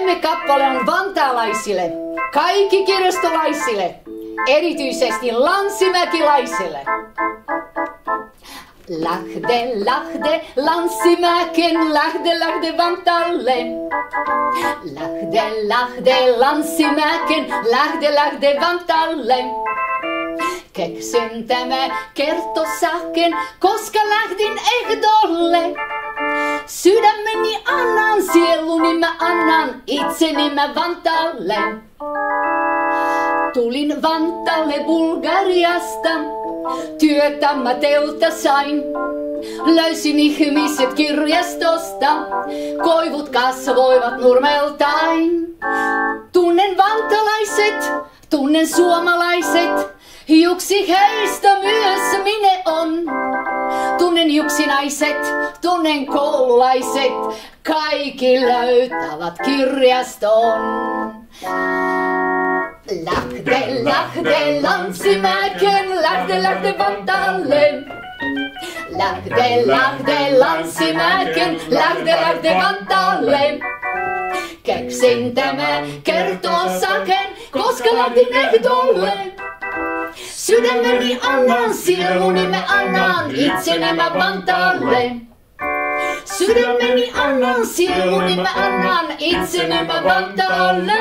Toinen kappale on vantaalaisille, kaikki kirjastolaisille, erityisesti lanssimäkiläisille. Lähde, lähde, Lanssimäken, lähde Vantaalle. Lähde, lähde, Lanssimäken, lähde Vantaalle. Keksin tämä kertosähken, koska lähdin ehdolle. Sydämeni annan, sieluni mä annan, itseni mä Vantaalle. Tulin Vantaalle Bulgariasta, työtä mä teiltä sain. Löysin ihmiset kirjastosta, koivut kasvoivat nurmeltain. Tunnen vantalaiset, tunnen suomalaiset, yksi heistä myös minä on. Tunnen yksinäiset, tunnen koululaiset, kaikki löytävät kirjaston. Lähde, lähde, Lanssimäken, lähde Vantaalle. Lähde, lähde, Lanssimäken, lähde Vantaalle. Keksin tämä kertosäken, koska lähdin ehdolle. Sydämeni annan, sieluni mä annan, itseni mä Vantaalle. Sydämeni annan, sieluni mä annan, itseni mä Vantaalle.